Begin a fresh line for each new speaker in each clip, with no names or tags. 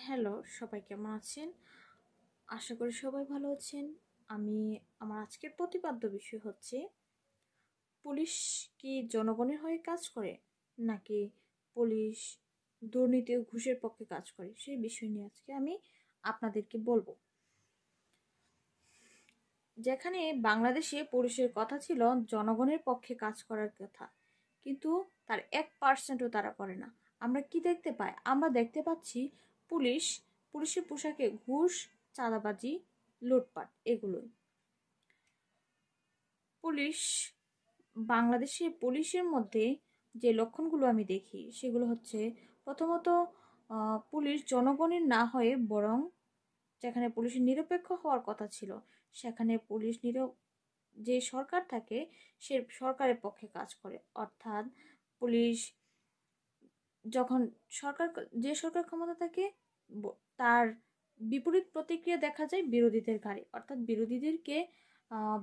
Hello, সবাই কেমন আছেন? আশা করি সবাই ভালো আছেন। আমার আজকের প্রতিপাদ্য বিষয় হচ্ছে পুলিশ কি জনগণের হয়ে কাজ করে নাকি পুলিশ দুর্নীতি ও ঘুষের পক্ষে কাজ করে সেই বিষয় নিয়ে আজকে আমি আপনাদেরকে বলবো। যেখানে বাংলাদেশে পুলিশের কথা ছিল জনগণের পক্ষে কাজ করার কথা, কিন্তু তার 1%ও তারা করে না। আমরা কি দেখতে পাই? আমরা দেখতে পাচ্ছি পুলিশ পুলিশের পোশাকে ঘুষ, চাঁদাবাজি, লুটপাট এগুলোই। পুলিশ বাংলাদেশে পুলিশের মধ্যে যে লক্ষণগুলো আমি দেখি সেগুলো হচ্ছে, প্রথমত পুলিশ জনগণের না হয়ে বরং যেখানে পুলিশের নিরপেক্ষ হওয়ার কথা ছিল সেখানে পুলিশ যে সরকার থাকে সে সরকারের পক্ষে কাজ করে। অর্থাৎ পুলিশ যখন সরকার যে সরকার ক্ষমতা থাকে তার বিপরীত প্রতিক্রিয়া দেখা যায় বিরোধীদের ঘাড়ে। অর্থাৎ বিরোধীদেরকে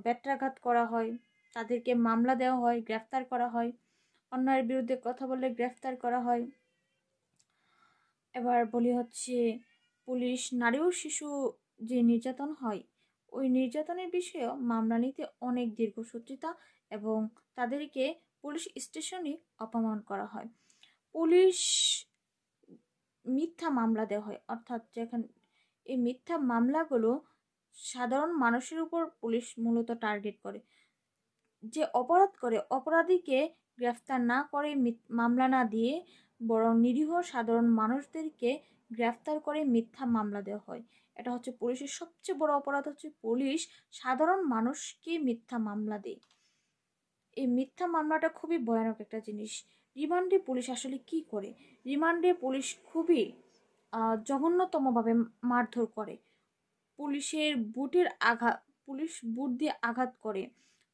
ব্যত্রাঘাত করা হয়, তাদেরকে মামলা দেওয়া হয়, গ্রেফতার করা হয়, অন্যায়ের বিরুদ্ধে কথা বললে গ্রেফতার করা হয়। এবার বলি হচ্ছে পুলিশ নারী ও শিশু যে নির্যাতন হয় ওই নির্যাতনের বিষয়েও মামলা নিতে অনেক দীর্ঘসূত্রিতা এবং তাদেরকে পুলিশ স্টেশনে অপমান করা হয়। পুলিশ মিথ্যা মামলা দেওয়া হয়, অর্থাৎ যেখানে এই মিথ্যা মামলাগুলো সাধারণ মানুষের উপর পুলিশ মূলত টার্গেট করে। যে অপরাধ করে অপরাধীকে গ্রেফতার না করে মামলা না দিয়ে বরং নিরীহ সাধারণ মানুষদেরকে গ্রেফতার করে মিথ্যা মামলা দেওয়া হয়। এটা হচ্ছে পুলিশের সবচেয়ে বড় অপরাধ, হচ্ছে পুলিশ সাধারণ মানুষকে মিথ্যা মামলা দেয়। এই মিথ্যা মামলাটা খুবই ভয়ানক একটা জিনিস। রিমান্ডে পুলিশ আসলে কি করে? রিমান্ডে পুলিশ খুবই জঘন্যতমভাবে মারধর করে। পুলিশ বুট দিয়ে আঘাত করে।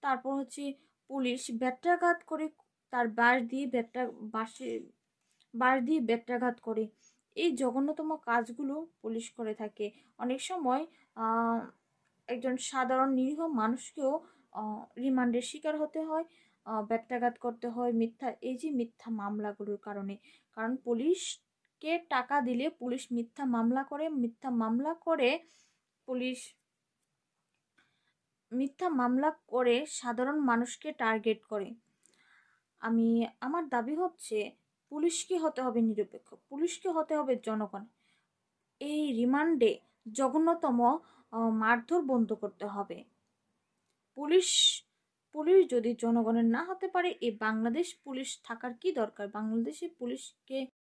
তারপর হচ্ছে পুলিশ বেত্রাঘাত করে, তার বাঁশ দিয়ে বেত্রাঘাত করে। এই জঘন্যতম কাজগুলো পুলিশ করে থাকে। অনেক সময় একজন সাধারণ নিরীহ মানুষকেও রিমান্ডের শিকার হতে হয়, ব্যত্যাঘাত করতে হয় মিথ্যা মামলাগুলোর কারণে। কারণ পুলিশকে টাকা দিলে পুলিশ মিথ্যা মামলা করে পুলিশ মিথ্যা মামলা করে সাধারণ মানুষকে টার্গেট করে। আমার দাবি হচ্ছে পুলিশকে হতে হবে নিরপেক্ষ, পুলিশকে হতে হবে জনগণ। এই রিমান্ডে জঘন্যতম মারধর বন্ধ করতে হবে। পুলিশ পুলিশ যদি জনগণের না হতে পারে, এই বাংলাদেশ পুলিশ থাকার কি দরকার? বাংলাদেশে পুলিশকে